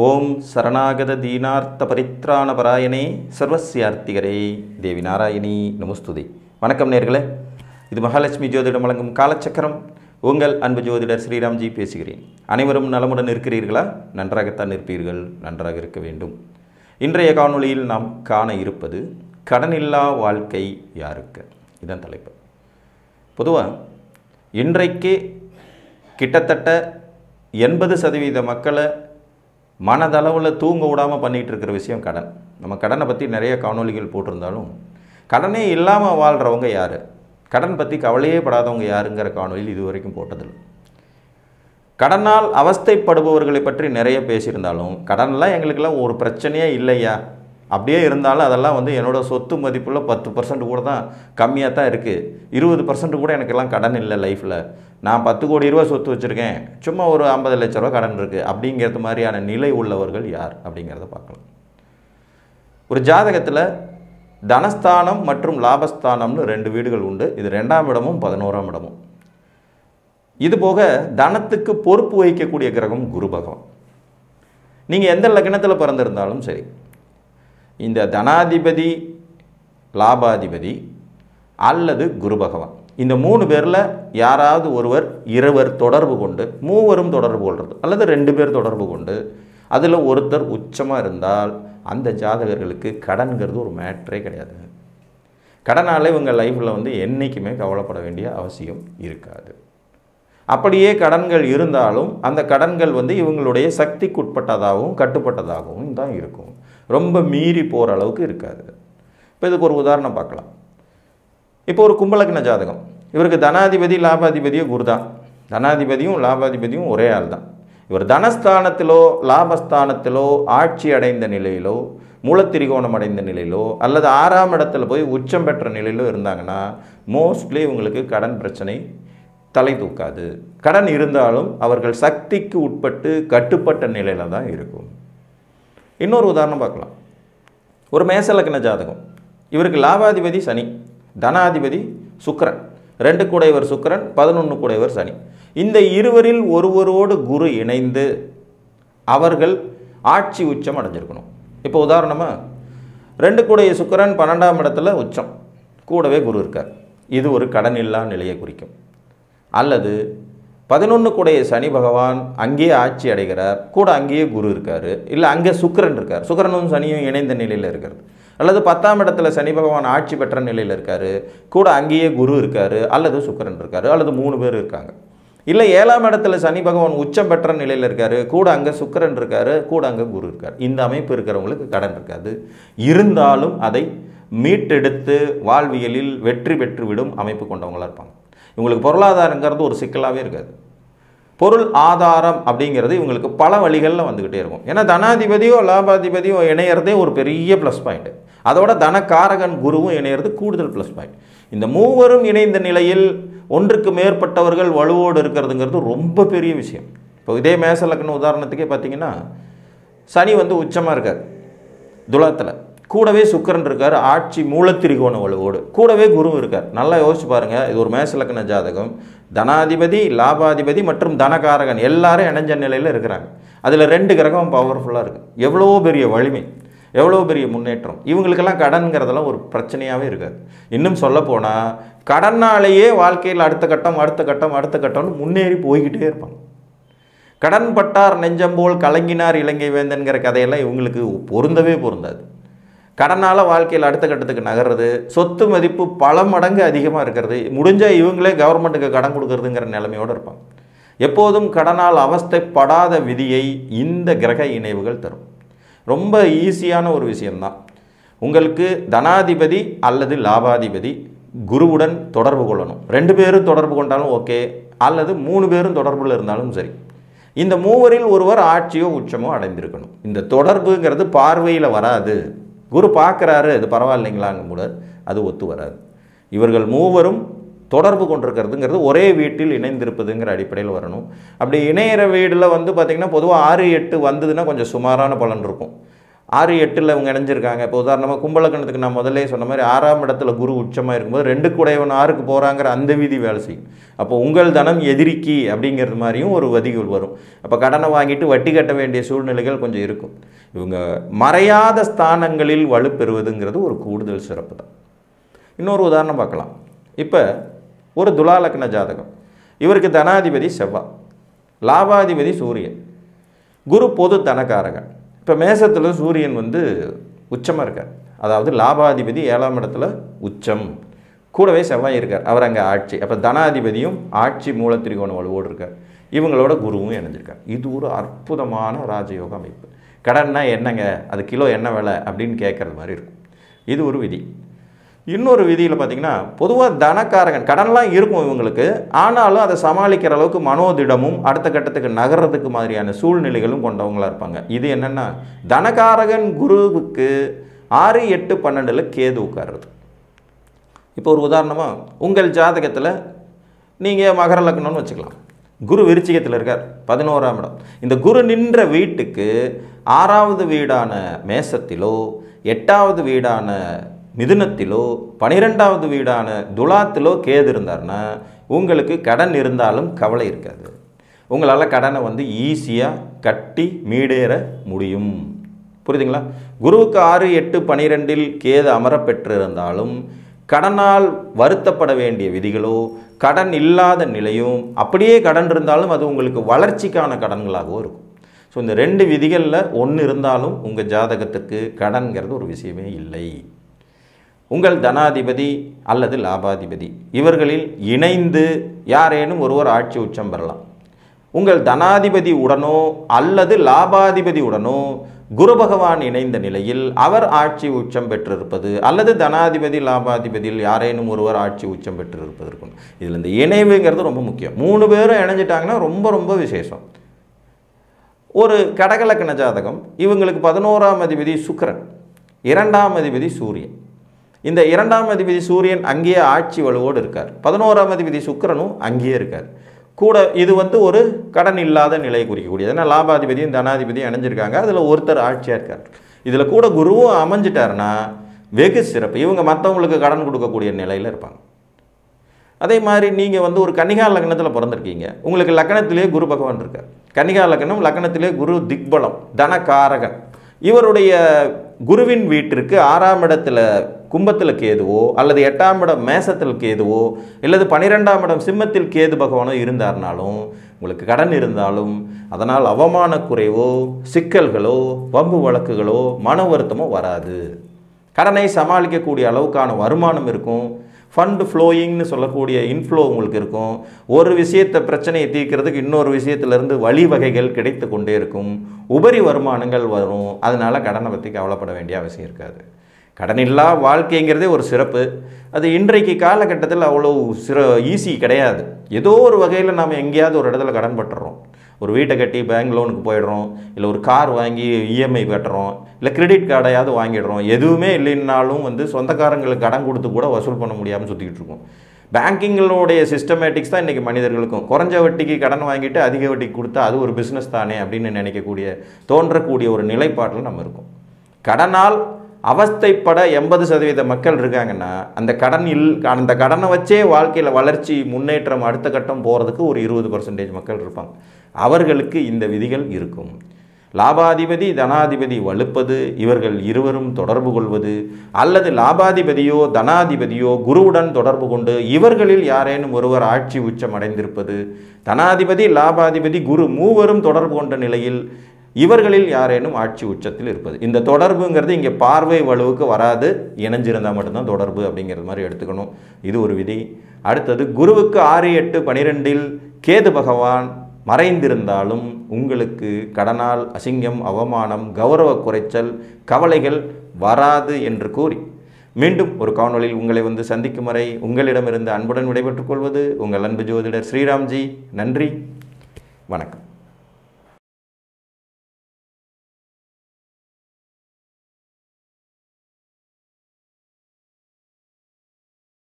ஓம் சரணாகத தீனார்த்த பரித்ராண பராயணே சர்வஸ்யார்த்திகரே தேவி நாராயணி நமஸ்துதி. வணக்கம் நேர்களே, இது மகாலட்சுமி ஜோதிடம் வழங்கும் காலச்சக்கரம். உங்கள் அன்பு ஜோதிடர் ஸ்ரீராம்ஜி பேசுகிறேன். அனைவரும் நலமுடன் இருக்கிறீர்களா? நன்றாகத்தான் இருப்பீர்கள், நன்றாக இருக்க வேண்டும். இன்றைய காணொளியில் நாம் காண இருப்பது கடனில்லா வாழ்க்கை யாருக்கு, இதுதான் தலைப்பு. பொதுவாக இன்றைக்கு கிட்டத்தட்ட 80% மக்களை மனதளவில் தூங்க விடாமல் பண்ணிகிட்டு இருக்கிற விஷயம் கடன். நம்ம கடனை பற்றி நிறைய காணொளிகள் போட்டிருந்தாலும் கடனே இல்லாமல் வாழ்கிறவங்க யார், கடன் பற்றி கவலையே படாதவங்க யாருங்கிற காணொலியில் இது வரைக்கும் போட்டதில்லை. கடனால் அவஸ்தைப்படுபவர்களை பற்றி நிறைய பேசியிருந்தாலும் கடன்லாம் எங்களுக்கெல்லாம் ஒரு பிரச்சனையே இல்லையா, அப்படியே இருந்தாலும் அதெல்லாம் என்னோடய சொத்து மதிப்பில் 10% கூட தான் கம்மியாக தான் இருக்குது, 20% கூட எனக்கெல்லாம் கடன் இல்லை லைஃப்பில், நான் 10 கோடி ரூபா சொத்து வச்சுருக்கேன், சும்மா ஒரு 50 லட்ச ரூபா கடன் இருக்குது அப்படிங்கிறது மாதிரியான நிலை உள்ளவர்கள் யார் அப்படிங்கிறத பார்க்கலாம். ஒரு ஜாதகத்தில் தனஸ்தானம் மற்றும் லாபஸ்தானம்னு 2 வீடுகள் உண்டு. இது 2ஆம் இடமும் 11ஆம் இடமும். இதுபோக தனத்துக்கு பொறுப்பு வகிக்கக்கூடிய கிரகம் குரு பகவான். நீங்கள் எந்த லக்னத்தில் பிறந்திருந்தாலும் சரி, இந்த தனாதிபதி, லாபாதிபதி அல்லது குரு பகவான், இந்த 3 பேரில் யாராவது ஒருவர் இருவர் தொடர்பு கொண்டு, மூவரும் தொடர்பு கொள்வது அல்லது 2 பேர் தொடர்பு கொண்டு அதில் ஒருத்தர் உச்சமாக இருந்தால் அந்த ஜாதகர்களுக்கு கடன்கிறது ஒரு மேட்ரே கிடையாது. கடனால் இவங்க லைஃப்பில் என்றைக்குமே கவலைப்பட வேண்டிய அவசியம் இருக்காது. அப்படியே கடன்கள் இருந்தாலும் அந்த கடன்கள் இவங்களுடைய சக்திக்குட்பட்டதாகவும் கட்டுப்பட்டதாகவும் தான் இருக்கும். ரொம்ப மீறி போகிற அளவுக்கு இருக்காது. இப்போ இதுக்கு ஒரு உதாரணம் பார்க்கலாம். இப்போ ஒரு கும்பலக்ன ஜாதகம், இவருக்கு தனாதிபதி லாபாதிபதியோ குரு தான். தனாதிபதியும் லாபாதிபதியும் ஒரே ஆள் தான். இவர் தனஸ்தானத்திலோ லாபஸ்தானத்திலோ ஆட்சி அடைந்த நிலையிலோ மூலத்திரிகோணம் அடைந்த நிலையிலோ அல்லது 6ஆம் இடத்துல போய் உச்சம் பெற்ற நிலையிலோ இருந்தாங்கன்னா மோஸ்ட்லி இவங்களுக்கு கடன் பிரச்சனை தலை தூக்காது. கடன் இருந்தாலும் அவர்கள் சக்திக்கு உட்பட்டு கட்டுப்பட்ட நிலையில் தான் இருக்கும். இன்னொரு உதாரணம் பார்க்கலாம். ஒரு மேசலக்ன ஜாதகம், இவருக்கு லாபாதிபதி சனி, தனாதிபதி சுக்கிரன், 2 கூடையவர் சுக்கிரன், 11 கூடையவர் சனி. இந்த இருவரில் ஒருவரோடு குரு இணைந்து அவர்கள் ஆட்சி உச்சம் அடைஞ்சிருக்கணும். இப்போ உதாரணமாக 2 கூடைய சுக்கிரன் 12ஆம் இடத்துல உச்சம், கூடவே குரு இருக்கார், இது ஒரு கடனில்லா நிலையை குறிக்கும். அல்லது 11 கூடைய சனி பகவான் அங்கேயே ஆட்சி அடைகிறார், கூட அங்கேயே குரு இருக்கார், இல்லை அங்கே சுக்கிரன் இருக்கார், சுக்கிரனும் சனியும் இணைந்த நிலையில் இருக்கிறது. அல்லது 10ஆம் இடத்துல சனி பகவான் ஆட்சி பெற்ற நிலையில் இருக்கார், கூட அங்கேயே குரு இருக்கார் அல்லது சுக்கிரன் இருக்கார், அல்லது 3 பேர் இருக்காங்க. இல்லை 7ஆம் இடத்துல சனி பகவான் உச்சம் பெற்ற நிலையில் இருக்கார், கூட அங்கே சுக்கிரன் இருக்கார், கூட அங்கே குரு இருக்கார். இந்த அமைப்பு இருக்கிறவங்களுக்கு கடன் இருக்காது. இருந்தாலும் அதை மீட்டெடுத்து வாழ்வியலில் வெற்றி பெற்றுவிடும் அமைப்பு கொண்டவங்களாக இருப்பாங்க. இவங்களுக்கு பொருளாதாரங்கிறது ஒரு சிக்கலாகவே இருக்காது. பொருள் ஆதாரம் அப்படிங்கிறது இவங்களுக்கு பல வழிகளில் வந்துக்கிட்டே இருக்கும். ஏன்னா தனாதிபதியோ லாபாதிபதியோ இணையிறதே ஒரு பெரிய ப்ளஸ் பாயிண்ட். அதோட தனக்காரகன் குருவும் இணையிறது கூடுதல் ப்ளஸ் பாயிண்ட். இந்த மூவரும் இணைந்த நிலையில் ஒன்றுக்கு மேற்பட்டவர்கள் வலுவோடு இருக்கிறதுங்கிறது ரொம்ப பெரிய விஷயம். இப்போ இதே மேசலக்கண உதாரணத்துக்கே பார்த்தீங்கன்னா சனி உச்சமாக இருக்கார் துலாத்தில், கூடவே சுக்கிரன் இருக்கார் ஆட்சி மூலத்திரிகோண வலுவோடு, கூடவே குரு இருக்கார். நல்லா யோசிச்சு பாருங்கள், இது ஒரு மேசலக்கண ஜாதகம். தனாதிபதி, லாபாதிபதி மற்றும் தனகாரகன் எல்லாரும் இணைஞ்ச நிலையில் இருக்கிறாங்க. அதில் 2 கிரகம் பவர்ஃபுல்லாக இருக்குது. எவ்வளோ பெரிய வலிமை, எவ்வளோ பெரிய முன்னேற்றம். இவங்களுக்கெல்லாம் கடன்கிறதெல்லாம் ஒரு பிரச்சனையாகவே இருக்காது. இன்னும் சொல்லப்போனால் கடனாலேயே வாழ்க்கையில் அடுத்த கட்டம் அடுத்த கட்டம் அடுத்த கட்டம்னு முன்னேறி போய்கிட்டே இருப்பாங்க. கடன் பட்டார் நெஞ்சம்போல் கலங்கினார் இலங்கை வேந்தன்கிற கதையெல்லாம் இவங்களுக்கு பொருந்தவே பொருந்தாது. கடனால் வாழ்க்கையில் அடுத்த கட்டத்துக்கு நகர்றது, சொத்து மதிப்பு பல மடங்கு அதிகமாக இருக்கிறது, முடிஞ்சால் இவங்களே கவர்மெண்ட்டுக்கு கடன் கொடுக்கறதுங்கிற நிலைமையோடு இருப்பாங்க. எப்போதும் கடனால் அவஸ்தைப்படாத விதியை இந்த கிரக இணைவுகள் தரும். ரொம்ப ஈஸியான ஒரு விஷயம்தான். உங்களுக்கு தனாதிபதி அல்லது லாபாதிபதி குருவுடன் தொடர்பு கொள்ளணும். 2 பேரும் தொடர்பு கொண்டாலும் ஓகே, அல்லது 3 பேரும் தொடர்பில் இருந்தாலும் சரி. இந்த மூவரில் ஒருவர் ஆட்சியோ உச்சமோ அடைந்திருக்கணும். இந்த தொடர்புங்கிறது பார்வையில் வராது. குரு பார்க்குறாரு, அது பரவாயில்லைங்களாங்க கூட அது ஒத்து வராது. இவர்கள் மூவரும் தொடர்பு கொண்டிருக்கிறதுங்கிறது ஒரே வீட்டில் இணைந்திருப்பதுங்கிற அடிப்படையில் வரணும். அப்படி இணையிற வீடில் பார்த்திங்கன்னா பொதுவாக 6, 8 வந்ததுன்னா கொஞ்சம் சுமாரான பலன் இருக்கும். 6 8ல் இவங்க இணைஞ்சிருக்காங்க. இப்போ உதாரணமாக கும்பலக்கணத்துக்கு நான் முதல்ல சொன்ன மாதிரி 6ஆம் இடத்துல குரு உச்சமாக இருக்கும்போது 2 கூடையவன் 6க்கு போகிறாங்கிற அந்த விதி வேலை செய்யும். அப்போ உங்கள் தனம் எதிரிக்கு அப்படிங்கிறது மாதிரியும் ஒரு விதிகள் வரும். அப்போ கடனை வாங்கிட்டு வட்டி கட்ட வேண்டிய சூழ்நிலைகள் கொஞ்சம் இருக்கும். இவங்க மறையாத ஸ்தானங்களில் வலுப்பெறுவதுங்கிறது ஒரு கூடுதல் சிறப்பு தான். இன்னொரு உதாரணம் பார்க்கலாம். இப்போ ஒரு துலாலக்ன ஜாதகம், இவருக்கு தனாதிபதி செவ்வாய், லாபாதிபதி சூரியன், குரு பொது தனக்காரகன். இப்போ மேசத்தில் சூரியன் உச்சமாக இருக்கார், அதாவது லாபாதிபதி 7ஆம் இடத்துல உச்சம், கூடவே செவ்வாய் இருக்கார், அவர் அங்கே ஆட்சி. அப்போ தனாதிபதியும் ஆட்சி மூலத்திரிகோண வலுவோடு இருக்கார், இவங்களோட குருவும் இணைஞ்சிருக்கார். இது ஒரு அற்புதமான ராஜயோக அமைப்பு. கடன்னா என்னங்க, அது கிலோ என்ன விலை அப்படின்னு கேட்குறது மாதிரி இருக்கும். இது ஒரு விதி. இன்னொரு விதியில் பார்த்திங்கன்னா, பொதுவாக தனக்காரகன் கடன்லாம் இருக்கும் இவங்களுக்கு, ஆனாலும் அதை சமாளிக்கிற அளவுக்கு மனோதிடமும் அடுத்த கட்டத்துக்கு நகர்றதுக்கு மாதிரியான சூழ்நிலைகளும் கொண்டவங்களாக இருப்பாங்க. இது என்னென்னா, தனக்காரகன் குருவுக்கு 6 8 12 கேது உட்கார்றது. இப்போ ஒரு உதாரணமாக உங்கள் ஜாதகத்தில் நீங்கள் மகர லக்னம்னு வச்சுக்கலாம், குரு விருச்சிகத்தில் இருக்கார், 11ஆம் இடம். இந்த குரு நின்ற வீட்டுக்கு 6வது வீடான மேசத்திலோ 8வது வீடான மிதுனத்திலோ 12வது வீடான துலாத்திலோ கேது இருந்தார்னா உங்களுக்கு கடன் இருந்தாலும் கவலை இருக்காது. உங்களால் கடனை ஈஸியாக கட்டி மீடேற முடியும். புரியுதுங்களா? குருவுக்கு 6 8 12 கேது அமரப்பெற்றிருந்தாலும் கடனால் வருத்தப்பட வேண்டிய விதிகளோ கடன் இல்லாத நிலையும், அப்படியே கடன் இருந்தாலும் அது உங்களுக்கு வளர்ச்சிக்கான கடன்களாகவும் இருக்கும். ஸோ இந்த 2 விதிகளில் ஒன்று இருந்தாலும் உங்கள் ஜாதகத்துக்கு கடன்கிறது ஒரு விஷயமே இல்லை. உங்கள் தனாதிபதி அல்லது லாபாதிபதி இவர்களில் இணைந்து யாரேனும் ஒருவர் ஆட்சி உச்சம் பெறலாம். உங்கள் தனாதிபதி உடனோ அல்லது லாபாதிபதி உடனோ குரு பகவான் இணைந்த நிலையில் அவர் ஆட்சி உச்சம் பெற்றிருப்பது, அல்லது தனாதிபதி லாபாதிபதியில் யாரேனும் ஒருவர் ஆட்சி உச்சம் பெற்றிருப்பது இருக்கும். இதில் இந்த இணைவுங்கிறது ரொம்ப முக்கியம். 3 பேரும் இணைஞ்சிட்டாங்கன்னா ரொம்ப ரொம்ப விசேஷம். ஒரு கடகலக்கண ஜாதகம், இவங்களுக்கு 11ஆம் அதிபதி சுக்கிரன், 2ஆம் அதிபதி சூரியன். இந்த 2ஆம் அதிபதி சூரியன் அங்கேயே ஆட்சி வலுவோடு இருக்கார், 11ஆம் அதிபதி சுக்கிரனும் அங்கேயே இருக்கார். கூட இது ஒரு கடன் இல்லாத நிலையை குறிக்கக்கூடியது. ஏன்னா லாபாதிபதியும் தனாதிபதியும் இணைஞ்சிருக்காங்க, அதில் ஒருத்தர் ஆட்சியாக இருக்கார். இதில் கூட குருவும் அமைஞ்சிட்டாருன்னா வெகு சிறப்பு. இவங்க மற்றவங்களுக்கு கடன் கொடுக்கக்கூடிய நிலையில் இருப்பாங்க. அதே மாதிரி நீங்கள் ஒரு கன்னிகா லக்னத்தில் பிறந்திருக்கீங்க, உங்களுக்கு லக்னத்திலே குரு பகவான் இருக்கார். கன்னிகா லக்னம், லக்னத்திலே குரு திக்பலம் தனகாரகன். இவருடைய குருவின் வீட்டிற்கு 6ஆம் இடத்துல கும்பத்தில் கேதுவோ அல்லது 8ஆம் இடம் மேசத்தில் கேதுவோ அல்லது 12ஆம் இடம் சிம்மத்தில் கேது பகவானோ இருந்தார்னாலும் உங்களுக்கு கடன் இருந்தாலும் அதனால் அவமான குறைவோ சிக்கல்களோ வம்பு வழக்குகளோ மன வருத்தமோ வராது. கடனை சமாளிக்கக்கூடிய அளவுக்கான வருமானம் இருக்கும். ஃபண்ட் ஃப்ளோயிங்னு சொல்லக்கூடிய இன்ஃப்ளோ உங்களுக்கு இருக்கும். ஒரு விஷயத்தை பிரச்சனையை தீர்க்கிறதுக்கு இன்னொரு விஷயத்திலிருந்து வழிவகைகள் கிடைத்து கொண்டே இருக்கும். உபரி வருமானங்கள் வரும். அதனால் கடனை பற்றி கவலைப்பட வேண்டிய அவசியம் இருக்காது. கடனில்லா வாழ்க்கைங்கிறதே ஒரு சிறப்பு. அது இன்றைக்கு காலகட்டத்தில் அவ்வளோ ஈஸி கிடையாது. ஏதோ ஒரு வகையில் நாம் எங்கேயாவது ஒரு இடத்துல கடன் பட்டுறோம். ஒரு வீட்டை கட்டி பேங்க் லோனுக்கு போயிடுறோம், இல்லை ஒரு கார் வாங்கி இஎம்ஐ கட்டுறோம், இல்லை கிரெடிட் கார்டையாவது வாங்கிடுறோம். எதுவுமே இல்லைன்னாலும் சொந்தக்காரங்களுக்கு கடன் கொடுத்து கூட வசூல் பண்ண முடியாமல் சுற்றிக்கிட்டு இருக்கோம். பேங்கிங்களுடைய சிஸ்டமேட்டிக்ஸ் தான் இன்றைக்கி மனிதர்களுக்கும். குறைஞ்ச வட்டிக்கு கடன் வாங்கிட்டு அதிக வட்டிக்கு கொடுத்தா அது ஒரு பிஸ்னஸ் தானே அப்படின்னு நினைக்கக்கூடிய தோன்றக்கூடிய ஒரு நிலைப்பாட்டில் நம்ம இருக்கோம். கடனால் அவஸ்தைப்பட 80% மக்கள் இருக்காங்கன்னா அந்த கடனை வச்சே வாழ்க்கையில் வளர்ச்சி முன்னேற்றம் அடுத்த கட்டம் போகிறதுக்கு ஒரு 20% மக்கள் இருப்பாங்க. அவர்களுக்கு இந்த விதிகள் இருக்கும். லாபாதிபதி தனாதிபதி வலுப்பது, இவர்கள் இருவரும் தொடர்பு கொள்வது, அல்லது லாபாதிபதியோ தனாதிபதியோ குருவுடன் தொடர்பு கொண்டு இவர்களில் யாரேனும் ஒருவர் ஆட்சி உச்சம் அடைந்திருப்பது, தனாதிபதி லாபாதிபதி குரு மூவரும் தொடர்பு கொண்ட நிலையில் இவர்களில் யாரேனும் ஆட்சி உச்சத்தில் இருப்பது. இந்த தொடர்புங்கிறது இங்கே பார்வை வலுவுக்கு வராது, இணைஞ்சிருந்தால் மட்டும்தான் தொடர்பு அப்படிங்கிறது மாதிரி எடுத்துக்கணும். இது ஒரு விதி. அடுத்தது குருவுக்கு 6 8 12 கேது பகவான் மறைந்திருந்தாலும் உங்களுக்கு கடனால் அசிங்கம் அவமானம் கௌரவ குறைச்சல் கவலைகள் வராது என்று கூறி மீண்டும் ஒரு காணொளியில் உங்களை சந்திக்கும் வரை உங்களிடமிருந்து அன்புடன் விடைபெற்றுக் கொள்வது உங்கள் அன்பு ஜோதிடர் ஸ்ரீராம்ஜி. நன்றி, வணக்கம்.